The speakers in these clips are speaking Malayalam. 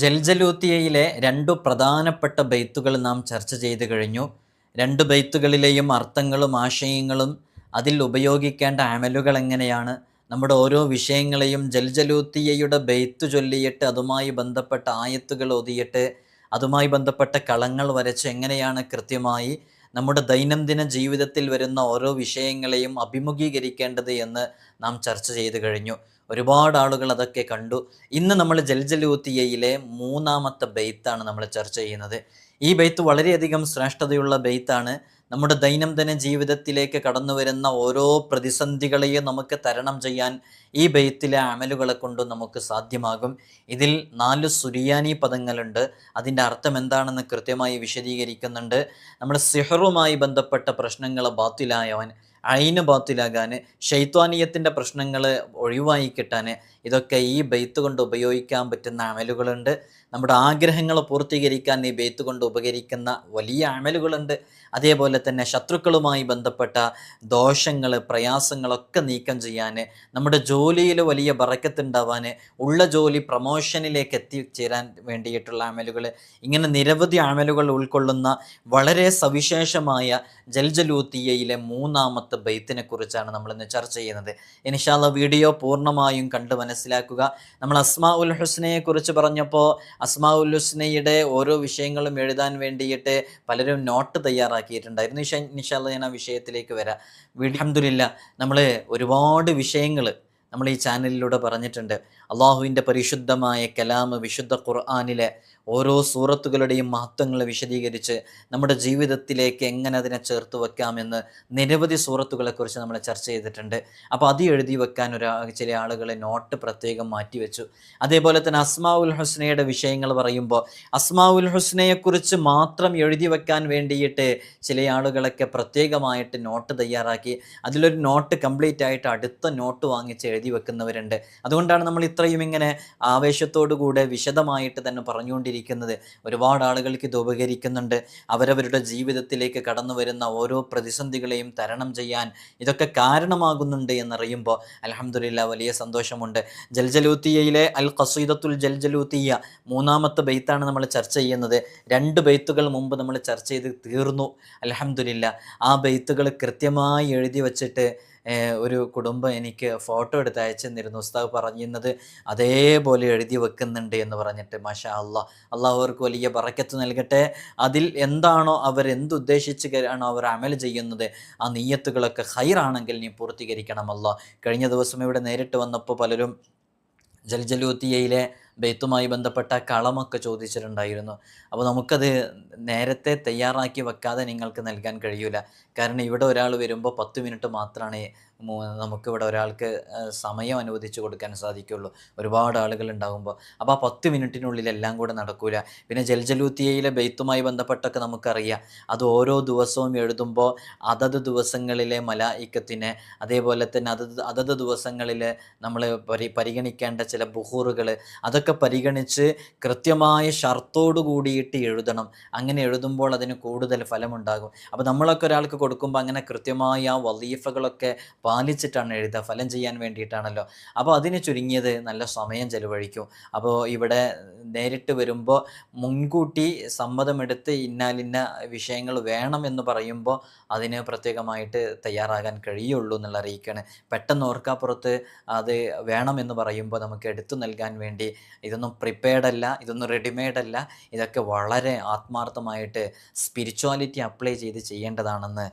ജൽജലൂത്തിയയിലെ രണ്ടു പ്രധാനപ്പെട്ട ബെയ്ത്തുകൾ നാം ചർച്ച ചെയ്തു കഴിഞ്ഞു. രണ്ട് ബെയ്ത്തുകളിലെയും അർത്ഥങ്ങളും ആശയങ്ങളും അതിൽ ഉപയോഗിക്കേണ്ട അമലുകൾ എങ്ങനെയാണ്, നമ്മുടെ ഓരോ വിഷയങ്ങളെയും ജൽജലൂത്തിയയുടെ ബെയ്ത്ത് ചൊല്ലിയിട്ട് അതുമായി ബന്ധപ്പെട്ട ആയത്തുകൾ ഓതിയിട്ട് അതുമായി ബന്ധപ്പെട്ട കളങ്ങൾ വരച്ച് എങ്ങനെയാണ് കൃത്യമായി നമ്മുടെ ദൈനംദിന ജീവിതത്തിൽ വരുന്ന ഓരോ വിഷയങ്ങളെയും അഭിമുഖീകരിക്കേണ്ടത് എന്ന് നാം ചർച്ച ചെയ്തു കഴിഞ്ഞു. ഒരുപാട് ആളുകൾ അതൊക്കെ കണ്ടു. ഇന്ന് നമ്മൾ ജൽജലൂത്തിയയിലെ മൂന്നാമത്തെ ബെയ്ത്താണ് നമ്മൾ ചർച്ച ചെയ്യുന്നത്. ഈ ബെയ്ത്ത് വളരെയധികം ശ്രേഷ്ഠതയുള്ള ബെയ്ത്താണ്. നമ്മുടെ ദൈനംദിന ജീവിതത്തിലേക്ക് കടന്നു വരുന്ന ഓരോ പ്രതിസന്ധികളെയും നമുക്ക് തരണം ചെയ്യാൻ ഈ ബെയ്ത്തിലെ അമലുകളെ കൊണ്ട് നമുക്ക് സാധ്യമാകും. ഇതിൽ 4 സുരിയാനി പദങ്ങളുണ്ട്. അതിൻ്റെ അർത്ഥം എന്താണെന്ന് കൃത്യമായി വിശദീകരിക്കുന്നുണ്ട്. നമ്മുടെ സിഹറുമായി ബന്ധപ്പെട്ട പ്രശ്നങ്ങൾ ബാത്തിലായവൻ, ഐന് ബാത്തിലാകാൻ, ഷൈത്വാനീയത്തിൻ്റെ പ്രശ്നങ്ങൾ ഒഴിവായി കിട്ടാൻ ഇതൊക്കെ ഈ ബെയ്ത്ത് കൊണ്ട് ഉപയോഗിക്കാൻ പറ്റുന്ന അമലുകളുണ്ട്. നമ്മുടെ ആഗ്രഹങ്ങൾ പൂർത്തീകരിക്കാൻ ഈ ബെയ്ത്ത് കൊണ്ട് ഉപകരിക്കുന്ന വലിയ അമലുകളുണ്ട്. അതേപോലെ തന്നെ ശത്രുക്കളുമായി ബന്ധപ്പെട്ട ദോഷങ്ങൾ, പ്രയാസങ്ങളൊക്കെ നീക്കം ചെയ്യാൻ, നമ്മുടെ ജോലിയിൽ വലിയ ബറക്കത്തുണ്ടാവാൻ, ഉള്ള ജോലി പ്രമോഷനിലേക്ക് എത്തിച്ചേരാൻ വേണ്ടിയിട്ടുള്ള അമലുകൾ, ഇങ്ങനെ നിരവധി അമലുകൾ ഉൾക്കൊള്ളുന്ന വളരെ സവിശേഷമായ ജൽജലൂത്തിയയിലെ മൂന്നാമത്തെ ബെയ്ത്തിനെ കുറിച്ചാണ് നമ്മളിന്ന് ചർച്ച ചെയ്യുന്നത്. ഇൻഷാ അല്ലാഹ് വീഡിയോ പൂർണ്ണമായും കണ്ട് മനസ്സിലാക്കുക. നമ്മൾ അസ്മാ ഉൽ ഹുസ്നയെ കുറിച്ച് പറഞ്ഞപ്പോൾ അസ്മാ ഉൽ ഹുസ്നയുടെ ഓരോ വിഷയങ്ങളും എഴുതാൻ വേണ്ടിയിട്ട് പലരും നോട്ട് തയ്യാറാക്കിയിട്ടുണ്ടായിരുന്നു. ഇൻഷാ അല്ലാഹ് ഞാൻ ആ വിഷയത്തിലേക്ക് വരാം. അൽഹംദുലില്ലാഹ് നമ്മൾ ഒരുപാട് വിഷയങ്ങൾ നമ്മൾ ഈ ചാനലിലൂടെ പറഞ്ഞിട്ടുണ്ട്. അള്ളാഹുവിൻ്റെ പരിശുദ്ധമായ കലാം, വിശുദ്ധ ഖുർആനിലെ ഓരോ സൂറത്തുകളുടെയും മഹത്വങ്ങൾ വിശദീകരിച്ച് നമ്മുടെ ജീവിതത്തിലേക്ക് എങ്ങനെ അതിനെ ചേർത്ത് വെക്കാമെന്ന് നിരവധി സൂറത്തുകളെക്കുറിച്ച് നമ്മൾ ചർച്ച ചെയ്തിട്ടുണ്ട്. അപ്പോൾ അത് എഴുതി വെക്കാൻ ചില ആളുകൾ നോട്ട് പ്രത്യേകം മാറ്റിവെച്ചു. അതേപോലെ തന്നെ അസ്മാ ഉൽ ഹുസ്നയുടെ വിഷയങ്ങൾ പറയുമ്പോൾ അസ്മാ ഉൽ ഹുസ്നയെക്കുറിച്ച് മാത്രം എഴുതി വെക്കാൻ വേണ്ടിയിട്ട് ചില ആളുകളൊക്കെ പ്രത്യേകമായിട്ട് നോട്ട് തയ്യാറാക്കി അതിലൊരു നോട്ട് കംപ്ലീറ്റ് ആയിട്ട് അടുത്ത നോട്ട് വാങ്ങിച്ച് എഴുതി വെക്കുന്നവരുണ്ട്. അതുകൊണ്ടാണ് നമ്മൾ ഇത്രയും ഇങ്ങനെ ആവേശത്തോടു കൂടെ വിശദമായിട്ട് തന്നെ പറഞ്ഞുകൊണ്ടിരിക്കുന്നത്. ഒരുപാട് ആളുകൾക്ക് ഇത് ഉപകരിക്കുന്നുണ്ട്. അവരവരുടെ ജീവിതത്തിലേക്ക് കടന്നു വരുന്ന ഓരോ പ്രതിസന്ധികളെയും തരണം ചെയ്യാൻ ഇതൊക്കെ കാരണമാകുന്നുണ്ട് എന്നറിയുമ്പോൾ അൽഹംദുലില്ലാഹ് വലിയ സന്തോഷമുണ്ട്. ജൽജലൂത്തിയയിലെ അൽ ഖസീദത്തുൽ ജൽജലൂത്തിയ മൂന്നാമത്തെ ബെയ്ത്താണ് നമ്മൾ ചർച്ച ചെയ്യുന്നത്. 2 ബെയ്ത്തുകൾ മുമ്പ് നമ്മൾ ചർച്ച ചെയ്ത് തീർന്നു. അൽഹംദുലില്ലാഹ് ആ ബെയ്ത്തുകൾ കൃത്യമായി എഴുതി വച്ചിട്ട് ഒരു കുടുംബം എനിക്ക് ഫോട്ടോ എടുത്ത് അയച്ചു തന്നിരുന്നു. ഉസ്താദ് പറഞ്ഞിരുന്നത് അതേപോലെ എഴുതി വെക്കുന്നുണ്ട് എന്ന് പറഞ്ഞിട്ട്. മാഷാ അല്ലാഹ്, അള്ളാഹു അവർക്ക് വലിയ ബറക്കത്ത് നൽകട്ടെ. അതിൽ എന്താണോ എന്തുദ്ദേശിച്ചാണോ അവർ അമൽ ചെയ്യുന്നത് ആ നിയ്യത്തുകളൊക്കെ ഖൈറാണെങ്കിൽ നീ പൂർത്തീകരിക്കണം അല്ലാഹ്. കഴിഞ്ഞ ദിവസം ഇവിടെ നേരിട്ട് വന്നപ്പോൾ പലരും ജൽജലൂത്തിയയിലെ ബെയ്ത്തുമായി ബന്ധപ്പെട്ട കളമൊക്കെ ചോദിച്ചിട്ടുണ്ടായിരുന്നു. അപ്പോൾ നമുക്കത് നേരത്തെ തയ്യാറാക്കി വെക്കാതെ നിങ്ങൾക്ക് നൽകാൻ കഴിയില്ല. കാരണം ഇവിടെ ഒരാൾ വരുമ്പോൾ 10 മിനിറ്റ് മാത്രമാണ് നമുക്കിവിടെ ഒരാൾക്ക് സമയം അനുവദിച്ച് കൊടുക്കാൻ സാധിക്കുള്ളൂ, ഒരുപാട് ആളുകൾ ഉണ്ടാകുമ്പോൾ. അപ്പോൾ ആ 10 മിനിറ്റിനുള്ളിൽ എല്ലാം കൂടെ നടക്കൂല. പിന്നെ ജൽജലൂത്തിയയിലെ ബെയ്ത്തുമായി ബന്ധപ്പെട്ടൊക്കെ നമുക്കറിയാം. അത് ഓരോ ദിവസവും എഴുതുമ്പോൾ അതത് ദിവസങ്ങളിലെ മലായിക്കത്തിനെ, അതേപോലെ തന്നെ അതത് ദിവസങ്ങളിൽ നമ്മൾ പരിഗണിക്കേണ്ട ചില ബുഹൂറുകൾ, അതൊക്കെ പരിഗണിച്ച് കൃത്യമായ ഷർത്തോട് കൂടിയിട്ട് എഴുതണം. അങ്ങനെ എഴുതുമ്പോൾ അതിന് കൂടുതൽ ഫലമുണ്ടാകും. അപ്പോൾ നമ്മളൊക്കെ ഒരാൾക്ക് കൊടുക്കുമ്പോൾ അങ്ങനെ കൃത്യമായ ആ വളീഫകളൊക്കെ പാലിച്ചിട്ടാണ് എഴുതുക, ഫലം ചെയ്യാൻ വേണ്ടിയിട്ടാണല്ലോ. അപ്പോൾ അതിന് ചുരുങ്ങിയത് നല്ല സമയം ചെലവഴിക്കും. അപ്പോൾ ഇവിടെ നേരിട്ട് വരുമ്പോൾ മുൻകൂട്ടി സമ്മതമെടുത്ത് ഇന്നാലിന്ന വിഷയങ്ങൾ വേണം എന്ന് പറയുമ്പോൾ അതിന് പ്രത്യേകമായിട്ട് തയ്യാറാകാൻ കഴിയുള്ളൂ എന്നുള്ള അറിയിക്കുകയാണ്. പെട്ടെന്ന് ഓർക്കാപ്പുറത്ത് അത് വേണമെന്ന് പറയുമ്പോൾ നമുക്ക് എടുത്തു നൽകാൻ വേണ്ടി ഇതൊന്നും പ്രിപ്പയർഡ് അല്ല, ഇതൊന്നും റെഡിമെയ്ഡ് അല്ല. ഇതൊക്കെ വളരെ ആത്മാർത്ഥമായിട്ട് സ്പിരിച്വാലിറ്റി അപ്ലൈ ചെയ്ത് ചെയ്യേണ്ടതാണെന്ന്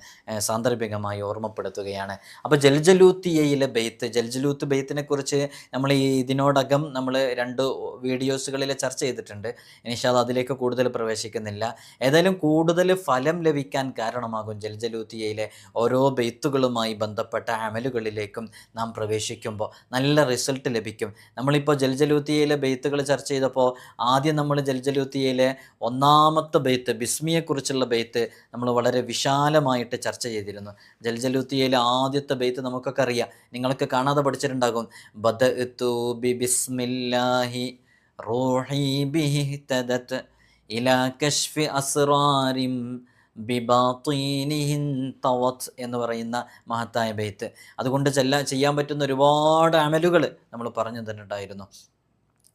സാന്ദർഭികമായി ഓർമ്മപ്പെടുത്തുകയാണ്. അപ്പോൾ ജൽജലൂത്തിയയിലെ ബെയ്ത്ത്, ജൽജലൂത്ത് ബെയ്ത്തിനെ കുറിച്ച് നമ്മൾ ഇതിനോടകം നമ്മൾ 2 വീഡിയോസുകളിൽ ചർച്ച ചെയ്തിട്ടുണ്ട്. ഇൻഷാ അല്ലാഹ് അതിലേക്ക് കൂടുതൽ പ്രവേശിക്കുന്നില്ല. ഏതായാലും കൂടുതൽ ഫലം ലഭിക്കാൻ കാരണമാകും ജൽജലൂത്തിയയിലെ ഓരോ ബെയ്ത്തുകളുമായി ബന്ധപ്പെട്ട അമലുകളിലേക്കും നാം പ്രവേശിക്കുമ്പോൾ നല്ല റിസൾട്ട് ലഭിക്കും. നമ്മളിപ്പോൾ ജൽജലൂത്തിയയിലെ ബെയ്ത്തുകൾ ചർച്ച ചെയ്തപ്പോൾ ആദ്യം നമ്മൾ ജൽജലൂത്തിയയിലെ 1ാമത്തെ ബെയ്ത്ത് ബിസ്മിയെക്കുറിച്ചുള്ള ബെയ്ത്ത് നമ്മൾ വളരെ വിശാലമായിട്ട് ചർച്ച ചെയ്തിരുന്നു. ജൽജലൂത്തിയയിലെ ആദ്യത്തെ ബെയ്ത്ത് നമുക്കൊക്കെ അറിയാം, നിങ്ങളൊക്കെ കാണാതെ പഠിച്ചിട്ടുണ്ടാകും. ബദഅതു ബിസ്മില്ലാഹി റൂഹി ബിഹിതദത് ഇലാ കശ്ഫി അസ്റാരിം ബിബാത്തീനിഹിൻ തവത് എന്ന് പറയുന്ന മഹത്തായ ബെയ്ത്ത്. അതുകൊണ്ട് ചെയ്യാൻ പറ്റുന്ന ഒരുപാട് അമലുകൾ നമ്മൾ പറഞ്ഞു തന്നിട്ടുണ്ടായിരുന്നു.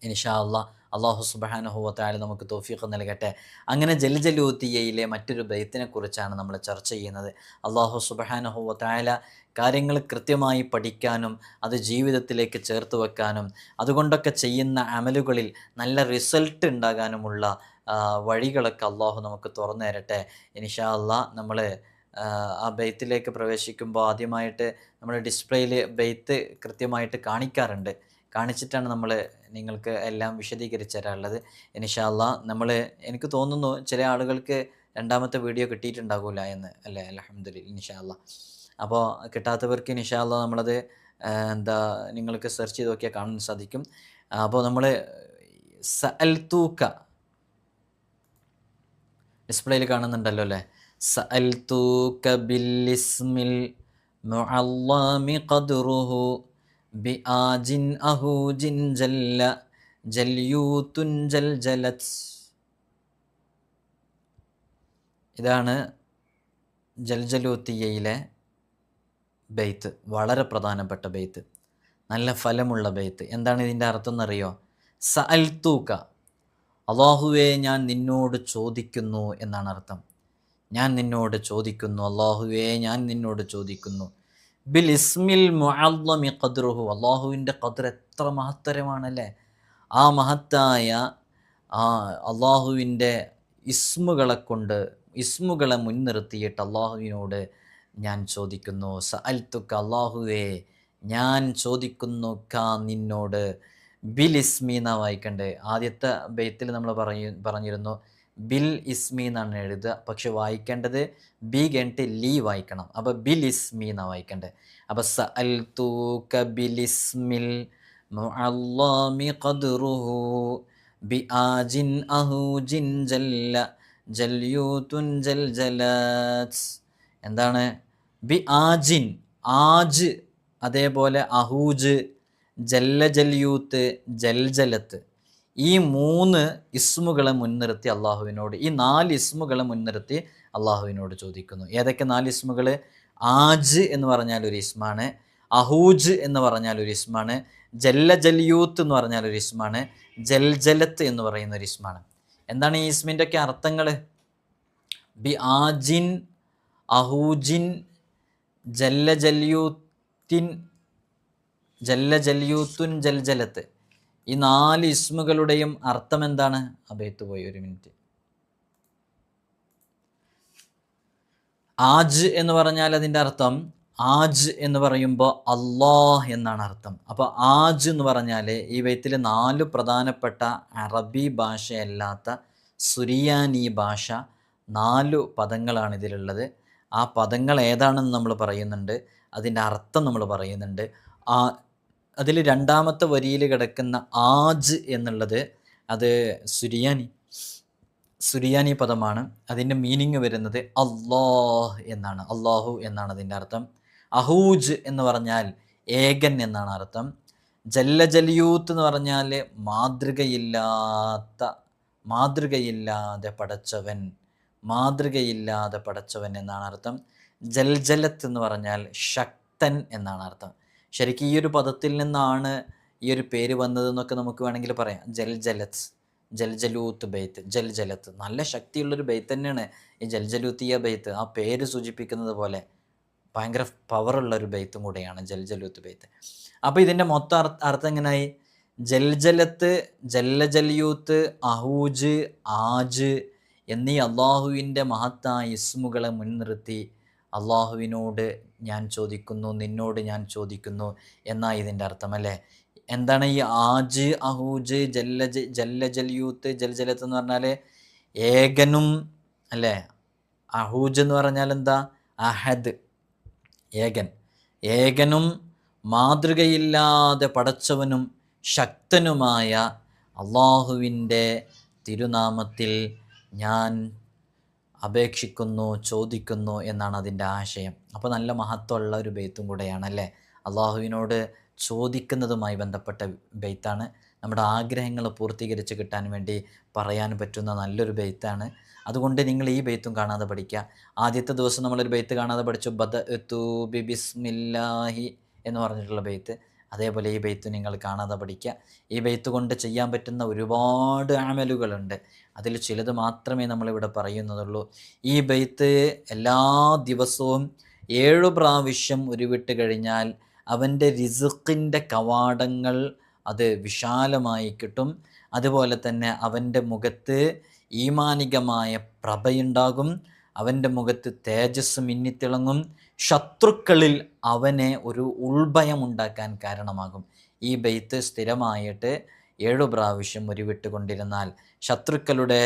ഇൻഷാ അല്ലാഹ് അള്ളാഹു സുബ്ഹാനഹു വ തആല നമുക്ക് തൗഫീഖ് നൽകട്ടെ. അങ്ങനെ ജൽജലൂത്തിയയിലെ മറ്റൊരു ബൈത്തിനെ കുറിച്ചാണ് നമ്മൾ ചർച്ച ചെയ്യുന്നത്. അള്ളാഹു സുബ്ഹാനഹു വ തആല കാര്യങ്ങൾ കൃത്യമായി പഠിക്കാനും അത് ജീവിതത്തിലേക്ക് ചേർത്ത് വെക്കാനും അതുകൊണ്ടൊക്കെ ചെയ്യുന്ന അമലുകളിൽ നല്ല റിസൾട്ട് ഉണ്ടാകാനുമുള്ള വഴികളൊക്കെ അള്ളാഹു നമുക്ക് തുറന്നു തരട്ടെ. ഇൻഷാ അല്ലാഹ് നമ്മൾ ആ ബെയ്ത്തിലേക്ക് പ്രവേശിക്കുമ്പോൾ ആദ്യമായിട്ട് നമ്മൾ ഡിസ്പ്ലേയിൽ ബെയ്ത്ത് കൃത്യമായിട്ട് കാണിക്കാറുണ്ട്. കാണിച്ചിട്ടാണ് നമ്മൾ നിങ്ങൾക്ക് എല്ലാം വിശദീകരിച്ച് തരാറുള്ളത്. ഇൻഷാ അല്ലാഹ് നമ്മൾ എനിക്ക് തോന്നുന്നു ചില ആളുകൾക്ക് രണ്ടാമത്തെ വീഡിയോ കിട്ടിയിട്ടുണ്ടാകില്ല എന്ന് അല്ലേ? അൽഹംദുലില്ലാഹ് ഇൻഷാ അല്ലാഹ്. അപ്പോൾ കിട്ടാത്തവർക്ക് ഇൻഷാ അല്ലാഹ് നമ്മളത് നിങ്ങൾക്ക് സെർച്ച് ചെയ്ത് നോക്കിയാൽ കാണാൻ സാധിക്കും. അപ്പോൾ നമ്മൾ സഅൽതൂക ഡിസ്പ്ലേയിൽ കാണുന്നുണ്ടല്ലോ അല്ലേ? സഅൽതൂക ബില്ലിസ്മിൽ മുഅല്ലമി ഖദ്റുഹു ബിആജിൻ അഹൂജിൻ ജല്ല ജൽയൂത്തുൻ ജൽജലത്. ഇതാണ് ജൽജലൂത്തിയയിലെ ബെയ്ത്ത്. വളരെ പ്രധാനപ്പെട്ട ബെയ്ത്ത്, നല്ല ഫലമുള്ള ബെയ്ത്ത്. എന്താണ് ഇതിൻ്റെ അർത്ഥം എന്നറിയോ? സഅൽതൂക, അല്ലാഹുവേ ഞാൻ നിന്നോട് ചോദിക്കുന്നു എന്നാണ് അർത്ഥം. ഞാൻ നിന്നോട് ചോദിക്കുന്നു, അല്ലാഹുവേ ഞാൻ നിന്നോട് ചോദിക്കുന്നു. ബിൽ ഇസ്മിൽ മുഅല്ലമി ഖദ്റുഹു, അല്ലാഹുവിൻ്റെ ഖദ്ർ എത്ര മഹത്തരമാണല്ലേ. ആ മഹത്തായ അല്ലാഹുവിൻ്റെ ഇസ്മുകളെ മുൻനിർത്തിയിട്ട് അല്ലാഹുവിനോട് ഞാൻ ചോദിക്കുന്നു. സഅൽതുക, അല്ലാഹുവേ ഞാൻ ചോദിക്കുന്നു നിന്നോട്. ബിൽ ഇസ്മി എന്നാണ് വായിക്കണ്ടേ. ആദ്യത്തെ ബെയ്ത്തിൽ നമ്മൾ പറഞ്ഞിരുന്നു ബിൽ ഇസ്മി എന്നാണ് എഴുതുക, പക്ഷെ വായിക്കേണ്ടത് ബി കഴിഞ്ഞിട്ട് ലീ വായിക്കണം. അപ്പോൾ ബിൽ ഇസ്മി എന്നാണ് വായിക്കേണ്ടത്. അപ്പോൾ സഅൽതൂക ബിൽ ഇസ്മിൽ മുഅല്ലമി ഖദ്റുഹു ബിആജിൻ അഹൂജിൻ ജല്ല ജൽയൂത്തുൻ ജൽജലത്. എന്താണ്? ബി ആജിൻ, ആജ്, അതേപോലെ അഹൂജ്, ജല്ലജൽയൂത്ത്, ജൽജലത്ത്. ഈ 3 ഇസ്മുകളെ മുൻനിർത്തി അള്ളാഹുവിനോട്, ഈ 4 ഇസ്മുകളെ മുൻനിർത്തി അള്ളാഹുവിനോട് ചോദിക്കുന്നു. ഏതൊക്കെ 4 ഇസ്മുകൾ? ആജ് എന്ന് പറഞ്ഞാൽ ഒരു ഇസ്മാണ്, അഹൂജ് എന്ന് പറഞ്ഞാൽ ഒരു ഇസ്മാണ്, ജല്ലജൽയൂത്ത് എന്ന് പറഞ്ഞാൽ ഒരു ഇസ്മാണ്, ജൽജലത്ത് എന്ന് പറയുന്ന ഒരു ഇസ്മാണ്. എന്താണ് ഈ ഇസ്മിൻ്റെ ഒക്കെ അർത്ഥങ്ങൾ? ബി ആജിൻ അഹൂജിൻ ജല്ലജല്യൂത്തുൻ ജൽജലത്ത്. ഈ 4 ഇസ്മുകളുടെയും അർത്ഥം എന്താണ്? അബേത്ത് പോയി, ഒരു മിനിറ്റ്. ആജ് എന്ന് പറഞ്ഞാൽ അതിൻ്റെ അർത്ഥം, ആജ് എന്ന് പറയുമ്പോൾ അല്ലാഹ് എന്നാണ് അർത്ഥം. അപ്പോൾ ആജ് എന്ന് പറഞ്ഞാൽ ഈ ബൈത്തിൽ 4 പ്രധാനപ്പെട്ട അറബി ഭാഷയല്ലാത്ത സുറിയാനി ഭാഷ 4 പദങ്ങളാണ് ഇതിലുള്ളത്. ആ പദങ്ങൾ ഏതാണെന്ന് നമ്മൾ പറയുന്നുണ്ട്, അതിൻ്റെ അർത്ഥം നമ്മൾ പറയുന്നുണ്ട്. അതിൽ രണ്ടാമത്തെ വരിയിൽ കിടക്കുന്ന ആജ് എന്നുള്ളത് അത് സുറിയാനി പദമാണ്. അതിൻ്റെ മീനിങ് വരുന്നത് അല്ലാഹ് എന്നാണ്, അല്ലാഹു എന്നാണ് അതിൻ്റെ അർത്ഥം. അഹൂജ് എന്ന് പറഞ്ഞാൽ ഏകൻ എന്നാണ് അർത്ഥം. ജല്ലജല്യൂത്ത് എന്ന് പറഞ്ഞാൽ മാതൃകയില്ലാതെ പടച്ചവൻ എന്നാണ് അർത്ഥം. ജൽജലത്ത് എന്ന് പറഞ്ഞാൽ ശക്തൻ എന്നാണ് അർത്ഥം. ശരിക്കും ഈ ഒരു പദത്തിൽ നിന്നാണ് ഈ ഒരു പേര് വന്നതെന്നൊക്കെ നമുക്ക് വേണമെങ്കിൽ പറയാം. ജൽജലൂത്ത് ബെയ്ത്ത്, ജൽജലത്ത്, നല്ല ശക്തിയുള്ളൊരു ബെയ്ത്ത് തന്നെയാണ് ഈ ജൽജലൂത്തിയ ബെയ്ത്ത്. ആ പേര് സൂചിപ്പിക്കുന്നത് പോലെ ഭയങ്കര പവറുള്ളൊരു ബെയ്ത്തും കൂടെയാണ് ജൽജലൂത്ത് ബെയ്ത്ത്. അപ്പോൾ ഇതിൻ്റെ മൊത്തം അർത്ഥം എങ്ങനെയായി? ജൽജലത്ത്, ജല്ലജല്യൂത്ത്, അഹൂജ്, ആജ് എന്നീ അള്ളാഹുവിൻ്റെ മഹത്തായ ഇസ്മുകളെ മുൻനിർത്തി അള്ളാഹുവിനോട് ഞാൻ ചോദിക്കുന്നു, നിന്നോട് ഞാൻ ചോദിക്കുന്നു എന്നാണ് ഇതിൻ്റെ അർത്ഥം അല്ലേ? എന്താണ് ഈ ആജ്, അഹൂജ്, ജല്ലജല്യൂത്ത്, ജൽജലത്ത് എന്ന് പറഞ്ഞാൽ ഏകനും അല്ലേ? അഹൂജ് എന്ന് പറഞ്ഞാൽ എന്താ? അഹദ്, ഏകനും മാതൃകയില്ലാതെ പടച്ചവനും ശക്തനുമായ അള്ളാഹുവിൻ്റെ തിരുനാമത്തിൽ ഞാൻ അപേക്ഷിക്കുന്നു, ചോദിക്കുന്നു എന്നാണ് അതിൻ്റെ ആശയം. അപ്പോൾ നല്ല മഹത്വമുള്ള ഒരു ബെയ്ത്തും കൂടെയാണല്ലേ. അള്ളാഹുവിനോട് ചോദിക്കുന്നതുമായി ബന്ധപ്പെട്ട ബെയ്ത്താണ്. നമ്മുടെ ആഗ്രഹങ്ങൾ പൂർത്തീകരിച്ച് കിട്ടാൻ വേണ്ടി പറയാൻ പറ്റുന്ന നല്ലൊരു ബെയ്ത്താണ്. അതുകൊണ്ട് നിങ്ങൾ ഈ ബെയ്ത്തും കാണാതെ പഠിക്കുക. ആദ്യത്തെ ദിവസം നമ്മളൊരു ബെയ്ത്ത് കാണാതെ പഠിച്ചു, ബിസ്മില്ലാഹി എന്ന് പറഞ്ഞിട്ടുള്ള ബെയ്ത്ത്. അതേപോലെ ഈ ബെയ്ത്ത് നിങ്ങൾ കാണാതെ പഠിക്കുക. ഈ ബെയ്ത്ത് കൊണ്ട് ചെയ്യാൻ പറ്റുന്ന ഒരുപാട് അമലുകളുണ്ട്. അതിൽ ചിലത് മാത്രമേ നമ്മളിവിടെ പറയുന്നതുള്ളൂ. ഈ ബെയ്ത്ത് എല്ലാ ദിവസവും 7 പ്രാവശ്യം ഉരുവിട്ട് കഴിഞ്ഞാൽ അവൻ്റെ റിസ്ക്കിൻ്റെ കവാടങ്ങൾ അത് വിശാലമായി കിട്ടും. അതുപോലെ തന്നെ അവൻ്റെ മുഖത്ത് ഈമാനികമായ പ്രഭയുണ്ടാകും. അവൻ്റെ മുഖത്ത് തേജസ് മിന്നിത്തിളങ്ങും. ശത്രുക്കളിൽ അവനെ ഒരു ഉൾഭയം ഉണ്ടാക്കാൻ കാരണമാകും. ഈ ബെയ്ത്ത് സ്ഥിരമായിട്ട് 7 പ്രാവശ്യം ഉരുവിട്ട് കൊണ്ടിരുന്നാൽ ശത്രുക്കളുടെ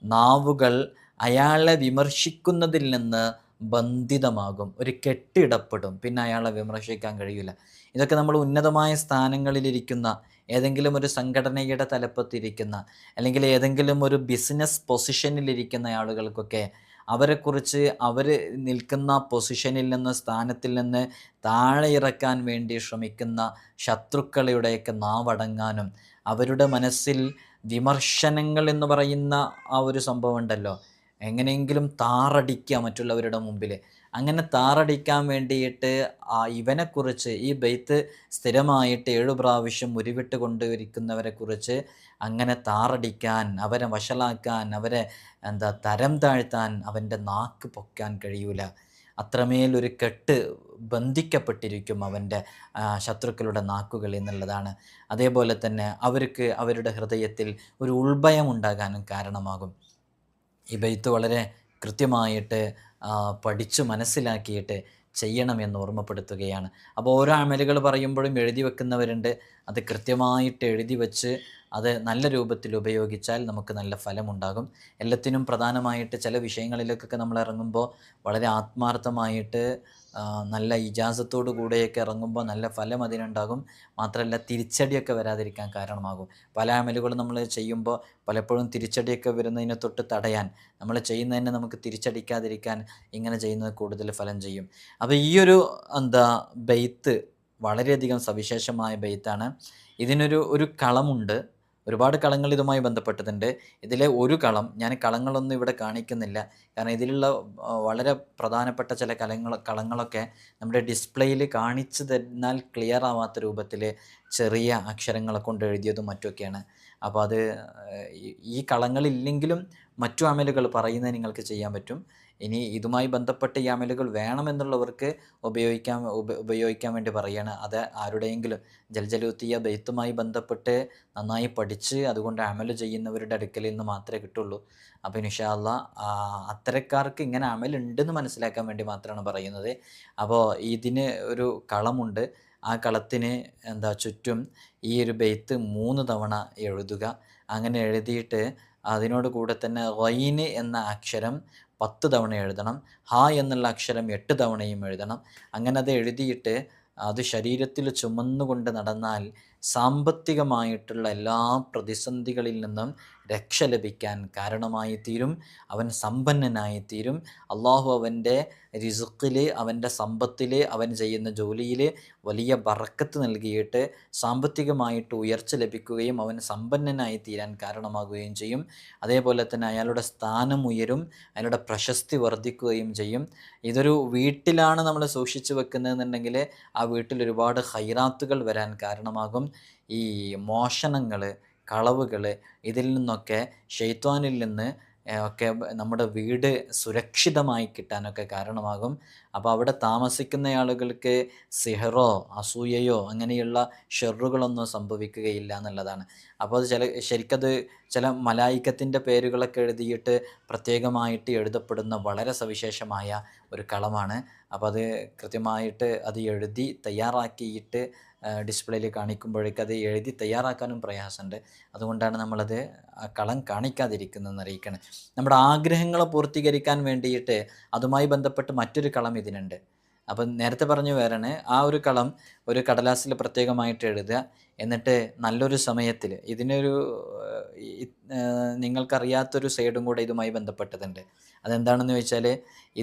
നാവുകൾ അയാളെ വിമർശിക്കുന്നതിൽ നിന്ന് ബന്ധിതമാകും, ഒരു കെട്ടിടപ്പെടും, പിന്നെ അയാളെ വിമർശിക്കാൻ കഴിയില്ല. ഇതൊക്കെ നമ്മൾ ഉന്നതമായ സ്ഥാനങ്ങളിലിരിക്കുന്ന, ഏതെങ്കിലും ഒരു സംഘടനയുടെ തലപ്പത്തിരിക്കുന്ന, അല്ലെങ്കിൽ ഏതെങ്കിലും ഒരു ബിസിനസ് പൊസിഷനിലിരിക്കുന്ന ആളുകൾക്കൊക്കെ അവരെക്കുറിച്ച് അവർ നിൽക്കുന്ന പൊസിഷനിൽ നിന്ന്, സ്ഥാനത്തിൽ നിന്ന് താഴെ ഇറക്കാൻ വേണ്ടി ശ്രമിക്കുന്ന ശത്രുക്കളുടെയൊക്കെ നാവടങ്ങാനും അവരുടെ മനസ്സിൽ വിമർശനങ്ങൾ എന്ന് പറയുന്ന ആ ഒരു സംഭവം ഉണ്ടല്ലോ, എങ്ങനെയെങ്കിലും താറടിക്കുക മറ്റുള്ളവരുടെ മുമ്പിൽ, അങ്ങനെ താറടിക്കാൻ വേണ്ടിയിട്ട് ഇവനെക്കുറിച്ച് ഈ ബെയ്ത്ത് സ്ഥിരമായിട്ട് 7 പ്രാവശ്യം ഉരുവിട്ട് കൊണ്ടുവരിക്കുന്നവരെക്കുറിച്ച് അങ്ങനെ താറടിക്കാൻ, അവരെ വഷളാക്കാൻ, അവരെ തരം താഴ്ത്താൻ അവൻ്റെ നാക്ക് പൊക്കാൻ കഴിയൂല. അത്രമേലൊരു കെട്ട് ബന്ധിക്കപ്പെട്ടിരിക്കും അവൻ്റെ ശത്രുക്കളുടെ നാക്കുകൾ എന്നുള്ളതാണ്. അതേപോലെ തന്നെ അവർക്ക് അവരുടെ ഹൃദയത്തിൽ ഒരു ഉൾഭയം ഉണ്ടാകാനും കാരണമാകും. ഈ ബെയ്ത്ത് വളരെ കൃത്യമായിട്ട് പഠിച്ചു മനസ്സിലാക്കിയിട്ട് ചെയ്യണമെന്ന് ഓർമ്മപ്പെടുത്തുകയാണ്. അപ്പോൾ ഓരോ അമലുകൾ പറയുമ്പോഴും എഴുതി വെക്കുന്നവരുണ്ട്. അത് കൃത്യമായിട്ട് എഴുതി വെച്ച് അത് നല്ല രൂപത്തിൽ ഉപയോഗിച്ചാൽ നമുക്ക് നല്ല ഫലമുണ്ടാകും. എല്ലാത്തിനും പ്രധാനമായിട്ട് ചില വിഷയങ്ങളിലേക്കൊക്കെ നമ്മൾ ഇറങ്ങുമ്പോൾ വളരെ ആത്മാർത്ഥമായിട്ട് നല്ല ഇജാസത്തോടു കൂടെയൊക്കെ ഇറങ്ങുമ്പോൾ നല്ല ഫലം അതിനുണ്ടാകും. മാത്രമല്ല തിരിച്ചടിയൊക്കെ വരാതിരിക്കാൻ കാരണമാകും. പല അമലുകളും നമ്മൾ ചെയ്യുമ്പോൾ പലപ്പോഴും തിരിച്ചടിയൊക്കെ വരുന്നതിനെ തൊട്ട് തടയാൻ, നമ്മൾ ചെയ്യുന്നതിനെ നമുക്ക് തിരിച്ചടിക്കാതിരിക്കാൻ ഇങ്ങനെ ചെയ്യുന്നത് കൂടുതൽ ഫലം ചെയ്യും. അപ്പോൾ ഈ ഒരു ബെയ്ത്ത് വളരെയധികം സവിശേഷമായ ബെയ്ത്താണ്. ഇതിനൊരു കളമുണ്ട്. ഒരുപാട് കളങ്ങൾ ഇതുമായി ബന്ധപ്പെട്ടതുണ്ട്. ഇതിലെ ഒരു കളം, ഞാൻ കളങ്ങളൊന്നും ഇവിടെ കാണിക്കുന്നില്ല, കാരണം ഇതിലുള്ള വളരെ പ്രധാനപ്പെട്ട ചില കളങ്ങളൊക്കെ നമ്മുടെ ഡിസ്പ്ലേയിൽ കാണിച്ചു തന്നാൽ ക്ലിയർ ആവാത്ത രൂപത്തിൽ ചെറിയ അക്ഷരങ്ങളെ കൊണ്ട് എഴുതിയതും മറ്റുമൊക്കെയാണ്. അപ്പോൾ അത് ഈ കളങ്ങളില്ലെങ്കിലും മറ്റു അമലുകൾ പറയുന്നത് നിങ്ങൾക്ക് ചെയ്യാൻ പറ്റും. ഇനി ഇതുമായി ബന്ധപ്പെട്ട് ഈ അമലുകൾ വേണമെന്നുള്ളവർക്ക് ഉപയോഗിക്കാൻ വേണ്ടി പറയുകയാണ്. അത് ആരുടെയെങ്കിലും ജൽജലൂത്തിയ ബെയ്ത്തുമായി ബന്ധപ്പെട്ട് നന്നായി പഠിച്ച് അതുകൊണ്ട് അമല് ചെയ്യുന്നവരുടെ അടുക്കലിൽ നിന്ന് മാത്രമേ കിട്ടുള്ളൂ. അപ്പോൾ ഇൻഷാ അല്ലാഹ് അത്തരക്കാർക്ക് ഇങ്ങനെ അമലുണ്ടെന്ന് മനസ്സിലാക്കാൻ വേണ്ടി മാത്രമാണ് പറയുന്നത്. അപ്പോൾ ഇതിന് ഒരു കളമുണ്ട്. ആ കളത്തിന് ചുറ്റും ഈ ഒരു ബെയ്ത്ത് 3 തവണ എഴുതുക. അങ്ങനെ എഴുതിയിട്ട് അതിനോട് കൂടെ തന്നെ ഗൈന് എന്ന അക്ഷരം 10 തവണ എഴുതണം. ഹ എന്നുള്ള അക്ഷരം 8 തവണയും എഴുതണം. അങ്ങനെ അത് എഴുതിയിട്ട് അത് ശരീരത്തിൽ ചുമന്നുകൊണ്ട് നടന്നാൽ സാമ്പത്തികമായിട്ടുള്ള എല്ലാ പ്രതിസന്ധികളിൽ നിന്നും രക്ഷ ലഭിക്കാൻ കാരണമായി തീരും. അവൻ സമ്പന്നനായി തീരും. അള്ളാഹു അവൻ്റെ റിസ്ക്കിൽ, അവൻ്റെ സമ്പത്തിൽ, അവൻ ചെയ്യുന്ന ജോലിയിൽ വലിയ ബറക്കത്ത് നൽകിയിട്ട് സാമ്പത്തികമായിട്ട് ഉയർച്ച ലഭിക്കുകയും അവൻ സമ്പന്നനായി തീരാൻ കാരണമാകുകയും ചെയ്യും. അതേപോലെ തന്നെ അയാളുടെ സ്ഥാനം ഉയരും, അയാളുടെ പ്രശസ്തി വർദ്ധിക്കുകയും ചെയ്യും. ഇതൊരു വീട്ടിലാണ് നമ്മൾ സൂക്ഷിച്ചു വെക്കുന്നതെന്നുണ്ടെങ്കിൽ ആ വീട്ടിൽ ഒരുപാട് ഖൈറാത്തുകൾ വരാൻ കാരണമാകും. ഈ മോഷണങ്ങൾ, കളവുകൾ, ഇതിൽ നിന്നൊക്കെ ശൈത്വാനിൽ നിന്ന് ഒക്കെ നമ്മുടെ വീട് സുരക്ഷിതമായി കിട്ടാനൊക്കെ കാരണമാകും. അപ്പോൾ അവിടെ താമസിക്കുന്ന ആളുകൾക്ക് സിഹറോ അസൂയയോ അങ്ങനെയുള്ള ഷെറുകളൊന്നും സംഭവിക്കുകയില്ല എന്നുള്ളതാണ്. അപ്പോൾ അത് ശരിക്കത് ചില മലായിക്കത്തിൻ്റെ പേരുകളൊക്കെ എഴുതിയിട്ട് പ്രത്യേകമായിട്ട് എഴുതപ്പെടുന്ന വളരെ സവിശേഷമായ ഒരു കളമാണ്. അപ്പോൾ അത് കൃത്യമായിട്ട് അത് എഴുതി തയ്യാറാക്കിയിട്ട് ഡിസ്പ്ലേയിൽ കാണിക്കുമ്പോഴേക്കും അത് എഴുതി തയ്യാറാക്കാനും പ്രയാസമുണ്ട്. അതുകൊണ്ടാണ് നമ്മളത് കളം കാണിക്കാതിരിക്കുന്നതെന്ന് അറിയിക്കണം. നമ്മുടെ ആഗ്രഹങ്ങളെ പൂർത്തീകരിക്കാൻ വേണ്ടിയിട്ട് അതുമായി ബന്ധപ്പെട്ട് മറ്റൊരു കളം ഇതിനുണ്ട്. അപ്പം നേരത്തെ പറഞ്ഞു വേറാണ്, ആ ഒരു കളം ഒരു കടലാസിൽ പ്രത്യേകമായിട്ട് എഴുതുക. എന്നിട്ട് നല്ലൊരു സമയത്തിൽ ഇതിനൊരു നിങ്ങൾക്കറിയാത്തൊരു സൈഡും കൂടെ ഇതുമായി ബന്ധപ്പെട്ടതുണ്ട്. അതെന്താണെന്ന് ചോദിച്ചാൽ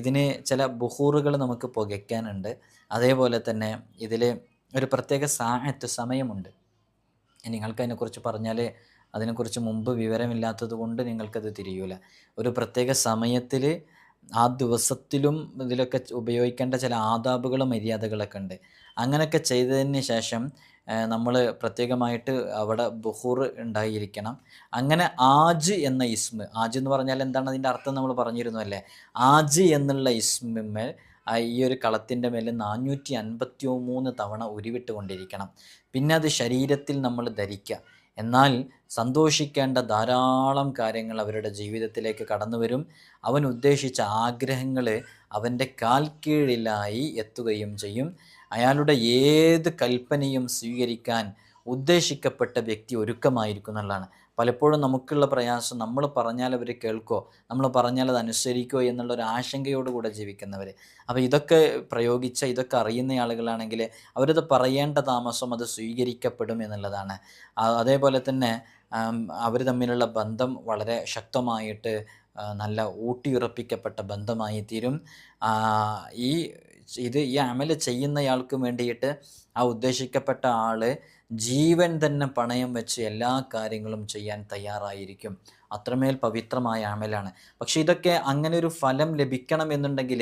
ഇതിന് ചില ബുഹൂറുകൾ നമുക്ക് പുകയ്ക്കാനുണ്ട്. അതേപോലെ തന്നെ ഇതിൽ ഒരു പ്രത്യേക സമയമുണ്ട്. നിങ്ങൾക്കതിനെക്കുറിച്ച് പറഞ്ഞാൽ അതിനെക്കുറിച്ച് മുമ്പ് വിവരമില്ലാത്തത് കൊണ്ട് നിങ്ങൾക്കത് തിരിയൂല. ഒരു പ്രത്യേക സമയത്തിൽ ആ ദിവസത്തിലും ഇതിലൊക്കെ ഉപയോഗിക്കേണ്ട ചില ആദാബുകളും മര്യാദകളൊക്കെ ഉണ്ട്. അങ്ങനെയൊക്കെ ചെയ്തതിന് ശേഷം നമ്മൾ പ്രത്യേകമായിട്ട് അവിടെ ബുഹൂർ ഉണ്ടായിരിക്കണം. അങ്ങനെ ആജ് എന്ന ഇസ്മ്, ആജ് എന്ന് പറഞ്ഞാൽ എന്താണ് അതിൻ്റെ അർത്ഥം നമ്മൾ പറഞ്ഞിരുന്നു അല്ലേ. ആജ് എന്നുള്ള ഇസ്മിന്മേൽ ഈ ഒരു കളത്തിൻ്റെ മേൽ 453 തവണ ഉരുവിട്ട് കൊണ്ടിരിക്കണം. പിന്നെ അത് ശരീരത്തിൽ നമ്മൾ ധരിക്കുക. എന്നാൽ സന്തോഷിക്കേണ്ട ധാരാളം കാര്യങ്ങൾ അവരുടെ ജീവിതത്തിലേക്ക് കടന്നു വരും. അവൻ ഉദ്ദേശിച്ച ആഗ്രഹങ്ങൾ അവൻ്റെ കാൽ കീഴിലായി എത്തുകയും ചെയ്യും. അയാളുടെ ഏത് കൽപ്പനയും സ്വീകരിക്കാൻ ഉദ്ദേശിക്കപ്പെട്ട വ്യക്തി ഒരുക്കമായിരിക്കും എന്നുള്ളതാണ്. പലപ്പോഴും നമുക്കുള്ള പ്രയാസം, നമ്മൾ പറഞ്ഞാൽ അവർ കേൾക്കോ, നമ്മൾ പറഞ്ഞാൽ അത് അനുസരിക്കോ എന്നുള്ളൊരു ആശങ്കയോടുകൂടെ ജീവിക്കുന്നവർ. അപ്പോൾ ഇതൊക്കെ പ്രയോഗിച്ച, ഇതൊക്കെ അറിയുന്ന ആളുകളാണെങ്കിൽ അവരത് പറയേണ്ട താമസം അത് സ്വീകരിക്കപ്പെടും എന്നുള്ളതാണ്. അതേപോലെ തന്നെ അവർ തമ്മിലുള്ള ബന്ധം വളരെ ശക്തമായിട്ട് നല്ല ഊട്ടിയുറപ്പിക്കപ്പെട്ട ബന്ധമായി തീരും. ഈ അമൽ ചെയ്യുന്നയാൾക്ക് വേണ്ടിയിട്ട് ആ ഉദ്ദേശിക്കപ്പെട്ട ആൾ ജീവൻ തന്നെ പണയം വെച്ച് എല്ലാ കാര്യങ്ങളും ചെയ്യാൻ തയ്യാറായിരിക്കും. അത്രമേൽ പവിത്രമായ അമലാണ്. പക്ഷെ ഇതൊക്കെ അങ്ങനെ ഒരു ഫലം ലഭിക്കണമെന്നുണ്ടെങ്കിൽ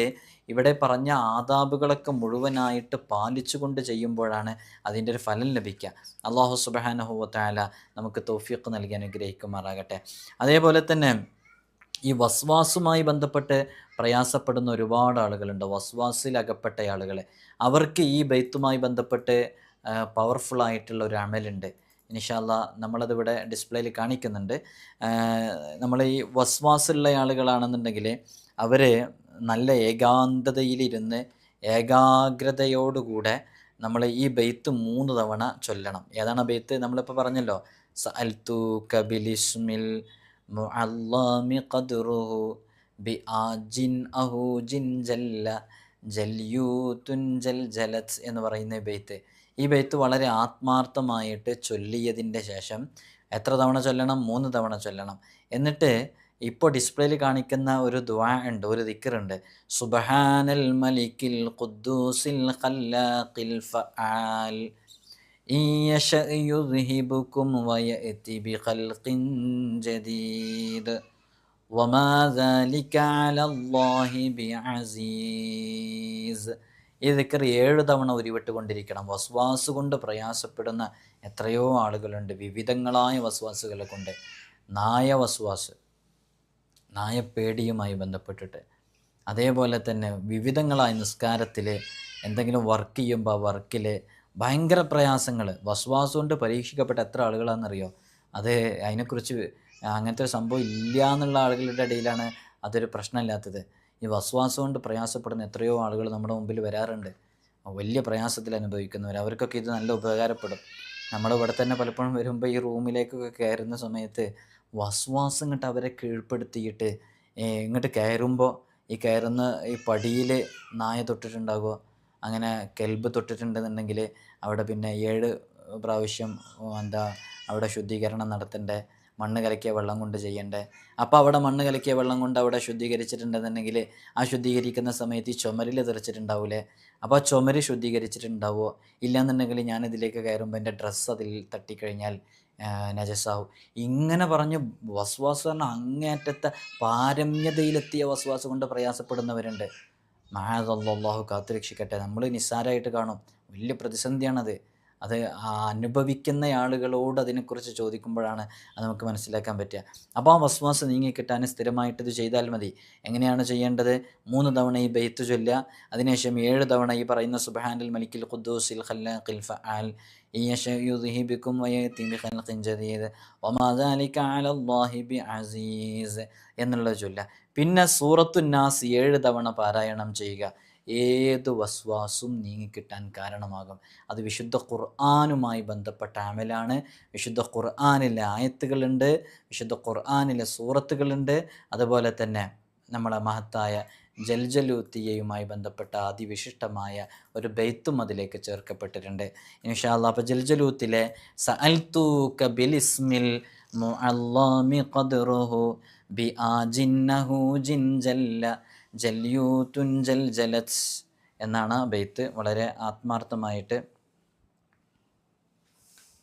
ഇവിടെ പറഞ്ഞ ആദാബുകളൊക്കെ മുഴുവനായിട്ട് പാലിച്ചുകൊണ്ട് ചെയ്യുമ്പോഴാണ് അതിൻ്റെ ഒരു ഫലം ലഭിക്കുക. അല്ലാഹു സുബ്ഹാനഹു വ തആല നമുക്ക് തൗഫീഖ് നൽകി അനുഗ്രഹിക്കുമാറാകട്ടെ. അതേപോലെ തന്നെ ഈ വസ്വാസുമായി ബന്ധപ്പെട്ട് പ്രയാസപ്പെടുന്ന ഒരുപാട് ആളുകളുണ്ട്. വസ്വാസിൽ അകപ്പെട്ട ആളുകൾ, അവർക്ക് ഈ ബൈത്തുമായി ബന്ധപ്പെട്ട് പവർഫുള്ളായിട്ടുള്ള ഒരു അമലുണ്ട്. ഇൻഷാ അല്ലാ നമ്മളതിവിടെ ഡിസ്പ്ലേയിൽ കാണിക്കുന്നുണ്ട്. നമ്മൾ ഈ വസ്വാസുള്ള ആളുകളാണെന്നുണ്ടെങ്കിൽ അവർ നല്ല ഏകാന്തതയിലിരുന്ന് ഏകാഗ്രതയോടുകൂടെ നമ്മൾ ഈ ബൈത്ത് 3 തവണ ചൊല്ലണം. ഏതാണ് ബൈത്ത്? നമ്മളിപ്പോൾ പറഞ്ഞല്ലോ, സഅൽതുക ബിലിസ്മിൽ മുഅല്ലമി ഖദ്റുഹു ബി ആജിൻ അഹൂജിൻ ജല്ല ജല്യൂതുൻ ജൽജലത് എന്ന് പറയുന്ന ബൈത്ത്. ഈ ബൈത്ത് വളരെ ആത്മാർത്ഥമായിട്ട് ചൊല്ലിയതിൻ്റെ ശേഷം എത്ര തവണ ചൊല്ലണം? 3 തവണ ചൊല്ലണം. എന്നിട്ട് ഇപ്പോൾ ഡിസ്പ്ലേയിൽ കാണിക്കുന്ന ഒരു ദുആ ഉണ്ട്, ഒരു ദിക്റുണ്ട്. സുബ്ഹാനൽ മലിക്കിൽ ഖുദ്ദൂസിൽ ഖല്ലാഖിൽ ഫആൽ യുദ്ഹിബുക്കും വയഅതി ബിഖൽഖിൻ ജദീദ് വമാ ദാലിക അലല്ലാഹി ബിഅസീസ്. ഈ ദിക്ർ 7 തവണ ഉരുവിട്ട് കൊണ്ടിരിക്കണം. വസ്വാസ് കൊണ്ട് പ്രയാസപ്പെടുന്ന എത്രയോ ആളുകളുണ്ട്, വിവിധങ്ങളായ വസ്വാസുകളെ കൊണ്ട്. വസ്വാസ്, നായപ്പേടിയുമായി ബന്ധപ്പെട്ടിട്ട്, അതേപോലെ തന്നെ വിവിധങ്ങളായ നിസ്കാരത്തിൽ എന്തെങ്കിലും വർക്ക് ചെയ്യുമ്പോൾ ആ വർക്കിൽ ഭയങ്കര പ്രയാസങ്ങൾ, വസ്വാസ് കൊണ്ട് പരീക്ഷിക്കപ്പെട്ട എത്ര ആളുകളാണെന്നറിയോ? അത് അതിനെക്കുറിച്ച് അങ്ങനത്തെ ഒരു സംഭവം ഇല്ല എന്നുള്ള ആളുകളുടെ ഇടയിലാണ് അതൊരു പ്രശ്നമില്ലാത്തത്. ഈ വസ്വാസം കൊണ്ട് പ്രയാസപ്പെടുന്ന എത്രയോ ആളുകൾ നമ്മുടെ മുമ്പിൽ വരാറുണ്ട്, വലിയ പ്രയാസത്തിൽ അനുഭവിക്കുന്നവർ. അവർക്കൊക്കെ ഇത് നല്ല ഉപകാരപ്പെടും. നമ്മളിവിടെ തന്നെ പലപ്പോഴും വരുമ്പോൾ ഈ റൂമിലേക്കൊക്കെ കയറുന്ന സമയത്ത് വസ്വാസം ഇങ്ങോട്ട് അവരെ കീഴ്പ്പെടുത്തിയിട്ട് ഇങ്ങോട്ട് കയറുമ്പോൾ ഈ കയറുന്ന ഈ പടിയിൽ നായ തൊട്ടിട്ടുണ്ടാകുമോ, അങ്ങനെ കെൽബ് തൊട്ടിട്ടുണ്ടെന്നുണ്ടെങ്കിൽ അവിടെ പിന്നെ 7 പ്രാവശ്യം അവിടെ ശുദ്ധീകരണം നടത്തണ്ടേ, മണ്ണ് കലക്കിയ വെള്ളം കൊണ്ട് ചെയ്യണ്ടേ. അപ്പോൾ അവിടെ മണ്ണ് കലക്കിയ വെള്ളം കൊണ്ട് അവിടെ ശുദ്ധീകരിച്ചിട്ടുണ്ടെന്നുണ്ടെങ്കിൽ ആ ശുദ്ധീകരിക്കുന്ന സമയത്ത് ഈ ചുമരിൽ തെറിച്ചിട്ടുണ്ടാവില്ലേ, അപ്പോൾ ആ ചുമര് ശുദ്ധീകരിച്ചിട്ടുണ്ടാവുമോ? ഇല്ലയെന്നുണ്ടെങ്കിൽ ഞാനിതിലേക്ക് കയറുമ്പോൾ എൻ്റെ ഡ്രസ്സ് അതിൽ തട്ടിക്കഴിഞ്ഞാൽ നജസാവും. ഇങ്ങനെ പറഞ്ഞ് വസ്വാസ് പറഞ്ഞാൽ അങ്ങേയറ്റത്തെ പാരമ്യതയിലെത്തിയ വസ്വാസ് കൊണ്ട് പ്രയാസപ്പെടുന്നവരുണ്ട്. മഅദല്ലാഹു കാത്തുരക്ഷിക്കട്ടെ. നമ്മൾ നിസ്സാരമായിട്ട് കാണും, വലിയ പ്രതിസന്ധിയാണത്. അത് അനുഭവിക്കുന്ന ആളുകളോട് അതിനെക്കുറിച്ച് ചോദിക്കുമ്പോഴാണ് അത് നമുക്ക് മനസ്സിലാക്കാൻ പറ്റുക. അപ്പോൾ ആ വസ്വാസ് നീങ്ങിക്കിട്ടാൻ സ്ഥിരമായിട്ട് ഇത് ചെയ്താൽ മതി. എങ്ങനെയാണ് ചെയ്യേണ്ടത്? 3 തവണ ഈ ബൈത്ത് ചൊല്ലുക. അതിനുശേഷം 7 തവണ ഈ പറയുന്ന സുബ്ഹാനൽ മലിക്കിൽ ഖുദ്ദൂസിൽ ഖല്ലാഖിൽ ഫആൽ യുദ്ഹിബുക്കും വയഅതി ബിഖൽഖിൻ ജദീദ് വമാ ദാലിക അലല്ലാഹി ബിഅസീസ് എന്നുള്ളത് ചൊല്ലുക. പിന്നെ സൂറത്തുന്നാസ് 7 തവണ പാരായണം ചെയ്യുക. ഏത് വസ്വാസും നീങ്ങിക്കിട്ടാൻ കാരണമാകും. അത് വിശുദ്ധ ഖുർആനുമായി ബന്ധപ്പെട്ട അമലാണ്. വിശുദ്ധ ഖുർആനിലെ ആയത്തുകളുണ്ട്, വിശുദ്ധ ഖുർആനിലെ സൂറത്തുകളുണ്ട്. അതുപോലെ തന്നെ നമ്മളെ മഹത്തായ ജൽജലൂത്തിയയുമായി ബന്ധപ്പെട്ട അതിവിശിഷ്ടമായ ഒരു ബൈത്തും അതിലേക്ക് ചേർക്കപ്പെട്ടിട്ടുണ്ട് ഇൻഷാ അല്ലാഹ്. അപ്പോൾ ജൽജലൂത്തിലെ സഅൽതുക ബിലിസ്മിൽ മുഅല്ലമി ഖദ്റുഹു ബി ആജിന്നഹു ജിൻ ജല്ല ജല്യൂതുൻ ജൽജലത് എന്നാണ് ആ ബൈത്ത്. വളരെ ആത്മാർത്ഥമായിട്ട്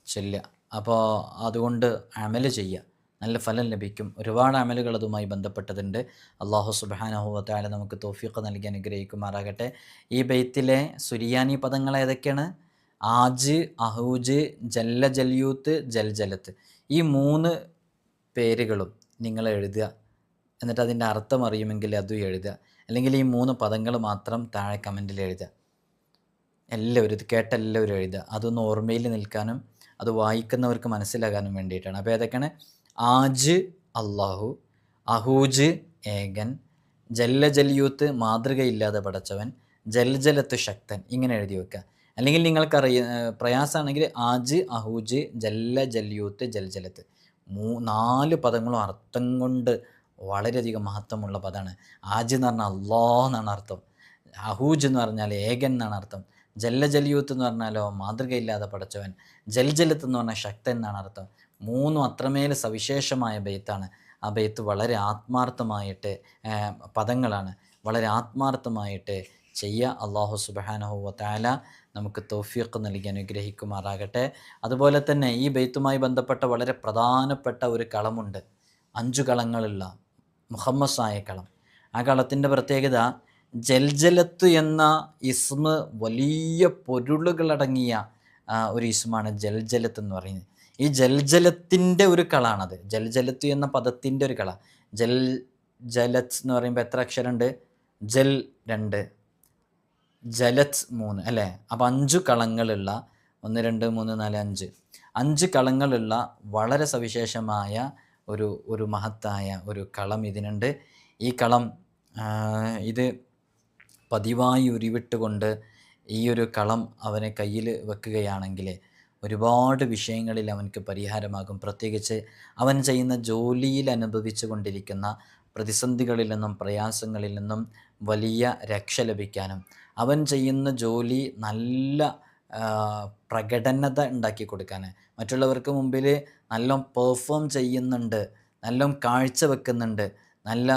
ചൊല്ലുക. അപ്പോൾ അതുകൊണ്ട് അമൽ ചെയ്യുക, നല്ല ഫലം ലഭിക്കും. ഒരുപാട് അമലുകൾ അതുമായി ബന്ധപ്പെട്ടതുണ്ട്. അല്ലാഹു സുബ്ഹാനഹു വ തആല നമുക്ക് തൗഫീഖ് നൽകി അനുഗ്രഹിക്കുമാറാകട്ടെ. ഈ ബൈത്തിലെ സുരിയാനി പദങ്ങൾ ഏതൊക്കെയാണ്? ആജ്, അഹൂജ്, ജല്ല ജല്യൂത്ത്, ജൽജലത്ത്, ഈ 3 പേരുകളും നിങ്ങൾ എഴുതുക. എന്നിട്ട് അതിൻ്റെ അർത്ഥം അറിയുമെങ്കിൽ അതും എഴുതുക. അല്ലെങ്കിൽ ഈ 3 പദങ്ങൾ മാത്രം താഴെ കമൻറ്റിൽ എഴുതുക. എല്ലാവരും ഇത് കേട്ട എല്ലാവരും എഴുതുക. അതൊന്ന് ഓർമ്മയിൽ നിൽക്കാനും അത് വായിക്കുന്നവർക്ക് മനസ്സിലാകാനും വേണ്ടിയിട്ടാണ്. അപ്പോൾ ഏതൊക്കെയാണ്? ആജ് അള്ളാഹു, അഹൂജ് ഏകൻ, ജല്ല ജല്യൂത്ത് മാതൃകയില്ലാതെ പടച്ചവൻ, ജൽജലത്ത് ശക്തൻ. ഇങ്ങനെ എഴുതി വെക്കുക. അല്ലെങ്കിൽ പ്രയാസമാണെങ്കിൽ ആജ്, അഹൂജ്, ജല്ല ജല്യൂത്ത്, ജൽജലത്ത് 4 പദങ്ങളും അർത്ഥം കൊണ്ട് വളരെയധികം മഹത്വമുള്ള പദമാണ്. ആജ് എന്ന് പറഞ്ഞാൽ അള്ളാഹ് എന്നാണ് അർത്ഥം. അഹൂജ് എന്ന് പറഞ്ഞാൽ ഏകൻ എന്നാണ് അർത്ഥം. ജല്ല ജല്യൂത്ത് എന്ന് പറഞ്ഞാലോ മാതൃകയില്ലാതെ പടച്ചവൻ. ജൽജലത്ത് എന്ന് പറഞ്ഞാൽ ശക്തൻ എന്നാണ് അർത്ഥം. 3 അത്രമേൽ സവിശേഷമായ ബെയ്ത്താണ്. ആ ബെയ്ത്ത് വളരെ ആത്മാർത്ഥമായിട്ട് പദങ്ങളാണ്. വളരെ ആത്മാർത്ഥമായിട്ട് ചെയ്യുക. അള്ളാഹു സുബ്ഹാനഹു വ തആല നമുക്ക് തൗഫീഖ് നൽകി അനുഗ്രഹിക്കുമാറാകട്ടെ. അതുപോലെ തന്നെ ഈ ബെയ്ത്തുമായി ബന്ധപ്പെട്ട വളരെ പ്രധാനപ്പെട്ട ഒരു കളമുണ്ട്. 5 കളങ്ങളുള്ള മുഹമ്മസായ കളം. ആ കളത്തിൻ്റെ പ്രത്യേകത ജൽജലത്ത് എന്ന ഇസ്മ വലിയ പൊരുളുകളടങ്ങിയ ഒരു ഇസ്മാണ് ജൽജലത്ത് എന്ന് പറയുന്നത്. ഈ ജൽജലത്തിൻ്റെ ഒരു കളാണത്. ജൽജലത്ത് എന്ന പദത്തിൻ്റെ ഒരു കള. ജലത്ത് എന്ന് പറയുമ്പോൾ എത്ര അക്ഷരമുണ്ട്? ജൽ 2, ജലത്ത് 3 അല്ലേ? അപ്പോൾ 5 കളങ്ങളുള്ള 1 2 3 4 5 5 കളങ്ങളുള്ള വളരെ സവിശേഷമായ ഒരു മഹത്തായ ഒരു കളം ഇതിനുണ്ട്. ഈ കളം ഇത് പതിവായി ഉരുവിട്ടുകൊണ്ട് ഈ ഒരു കളം അവനെ കയ്യിൽ വെക്കുകയാണെങ്കിൽ ഒരുപാട് വിഷയങ്ങളിൽ അവനക്ക് പരിഹാരമാകും. പ്രത്യേകിച്ച് അവൻ ചെയ്യുന്ന ജോലിയിൽ അനുഭവിച്ചു കൊണ്ടിരിക്കുന്ന പ്രതിസന്ധികളിൽ നിന്നും പ്രയാസങ്ങളിൽ നിന്നും വലിയ രക്ഷ ലഭിക്കാനും അവൻ ചെയ്യുന്ന ജോലി നല്ല പ്രകടനത ഉണ്ടാക്കി കൊടുക്കാൻ, മറ്റുള്ളവർക്ക് മുമ്പിൽ നല്ല പെർഫോം ചെയ്യുന്നുണ്ട്, നല്ല കാഴ്ച വെക്കുന്നുണ്ട്, നല്ല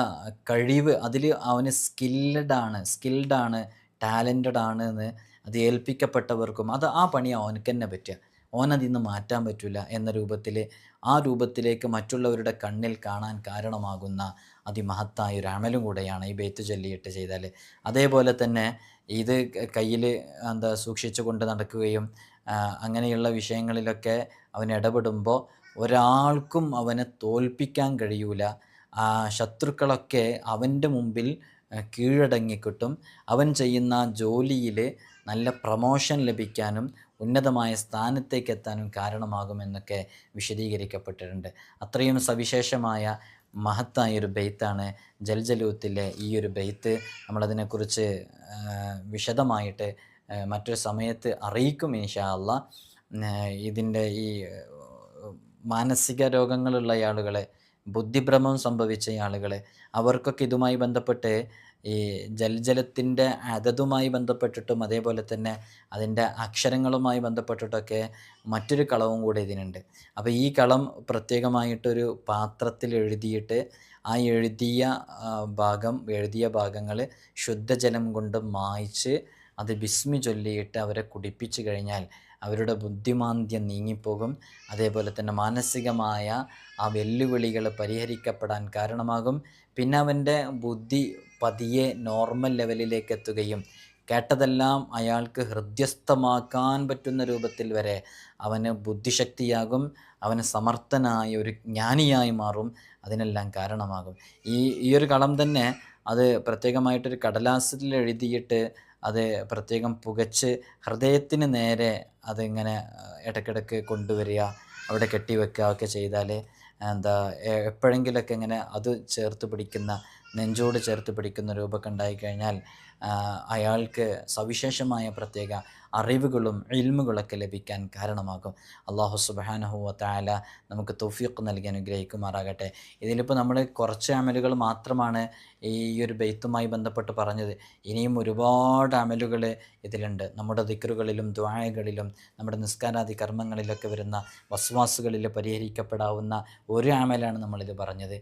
കഴിവ്, അതിൽ അവന് സ്കിൽഡാണ് ടാലൻറ്റഡ് ആണ് എന്ന് അത് ഏൽപ്പിക്കപ്പെട്ടവർക്കും ആ പണി അവനക്ക് തന്നെ പറ്റുക. ഓനതിൽ നിന്ന് മാറ്റാൻ പറ്റില്ല എന്ന രൂപത്തിൽ ആ രൂപത്തിലേക്ക് മറ്റുള്ളവരുടെ കണ്ണിൽ കാണാൻ കാരണമാകുന്ന അതിമഹത്തായ ഒരു അമലും കൂടെയാണ് ഈ ബെയ്ത്ത് ചൊല്ലിയിട്ട് ചെയ്താൽ. അതേപോലെ തന്നെ ഇത് കയ്യിൽ സൂക്ഷിച്ചു കൊണ്ട് നടക്കുകയും അങ്ങനെയുള്ള വിഷയങ്ങളിലൊക്കെ അവൻ ഇടപെടുമ്പോൾ ഒരാൾക്കും അവനെ തോൽപ്പിക്കാൻ കഴിയൂല. ശത്രുക്കളൊക്കെ അവൻ്റെ മുമ്പിൽ കീഴടങ്ങിക്കിട്ടും. അവൻ ചെയ്യുന്ന ജോലിയിൽ നല്ല പ്രമോഷൻ ലഭിക്കാനും ഉന്നതമായ സ്ഥാനത്തേക്ക് എത്താനും കാരണമാകുമെന്നൊക്കെ വിശദീകരിക്കപ്പെട്ടിട്ടുണ്ട്. അത്രയും സവിശേഷമായ മഹത്തായൊരു ബെയ്ത്താണ് ജൽജലൂത്തിലെ ഈ ഒരു ബെയ്ത്ത്. നമ്മളതിനെക്കുറിച്ച് വിശദമായിട്ട് മറ്റൊരു സമയത്ത് അറിയിക്കും ഇൻഷാ അല്ലാഹ്. ഇതിൻ്റെ ഈ മാനസിക രോഗങ്ങളുള്ള ആളുകളെ, ബുദ്ധിഭ്രമം സംഭവിച്ച ആളുകളെ, അവർക്കൊക്കെ ഇതുമായി ബന്ധപ്പെട്ട് ഈ ജൽജലത്തിൻ്റെ അതതുമായി ബന്ധപ്പെട്ടിട്ടും അതേപോലെ തന്നെ അതിൻ്റെ അക്ഷരങ്ങളുമായി ബന്ധപ്പെട്ടിട്ടൊക്കെ മറ്റൊരു കളവും കൂടെ ഇതിനുണ്ട്. അപ്പോൾ ഈ കളം പ്രത്യേകമായിട്ടൊരു പാത്രത്തിൽ എഴുതിയിട്ട് ആ എഴുതിയ ഭാഗങ്ങൾ ശുദ്ധജലം കൊണ്ട് മായ്ച്ച് അത് ബിസ്മി ചൊല്ലിയിട്ട് അവരെ കുടിപ്പിച്ചു കഴിഞ്ഞാൽ അവരുടെ ബുദ്ധിമാന്ദ്യം നീങ്ങിപ്പോകും. അതേപോലെ തന്നെ മാനസികമായ ആ വെല്ലുവിളികൾ പരിഹരിക്കപ്പെടാൻ കാരണമാകും. പിന്നെ അവൻ്റെ ബുദ്ധി പതിയെ നോർമൽ ലെവലിലേക്ക് എത്തുകയും കേട്ടതെല്ലാം അയാൾക്ക് ഹൃദ്യസ്ഥമാക്കാൻ പറ്റുന്ന രൂപത്തിൽ വരെ അവന് ബുദ്ധിശക്തിയാകും. അവന് സമർത്ഥനായ ഒരു ജ്ഞാനിയായി മാറും. അതിനെല്ലാം കാരണമാകും. ഈ ഒരു കളം തന്നെ അത് പ്രത്യേകമായിട്ടൊരു കടലാസിൽ എഴുതിയിട്ട് അത് പ്രത്യേകം പുകച്ച് ഹൃദയത്തിന് നേരെ അതിങ്ങനെ ഇടയ്ക്കിടയ്ക്ക് കൊണ്ടുവരിക, അവിടെ കെട്ടിവെക്കുക ഒക്കെ ചെയ്താൽ എപ്പോഴെങ്കിലൊക്കെ ഇങ്ങനെ അത് ചേർത്ത് പിടിക്കുന്ന, നെഞ്ചോട് ചേർത്ത് പിടിക്കുന്ന രൂപമൊക്കെ ഉണ്ടായിക്കഴിഞ്ഞാൽ അയാൾക്ക് സവിശേഷമായ പ്രത്യേക അറിവുകളും ഇൽമുകളൊക്കെ ലഭിക്കാൻ കാരണമാകും. അല്ലാഹു സുബ്ഹാനഹു വ തആല നമുക്ക് തൗഫീഖ് നൽകി അനുഗ്രഹിക്കുമാറാകട്ടെ. ഇതിലിപ്പോൾ നമ്മൾ കുറച്ച് അമലുകൾ മാത്രമാണ് ഈ ഒരു ബെയ്ത്തുമായി ബന്ധപ്പെട്ട് പറഞ്ഞത്. ഇനിയും ഒരുപാട് അമലുകൾ ഇതിലുണ്ട്. നമ്മുടെ ദിക്റുകളിലും ദുആകളിലും നമ്മുടെ നിസ്കാരാദി കർമ്മങ്ങളിലൊക്കെ വരുന്ന വസ്വാസുകളിൽ പരിഹരിക്കപ്പെടാവുന്ന ഒരു അമലാണ് നമ്മളിത് പറഞ്ഞത്.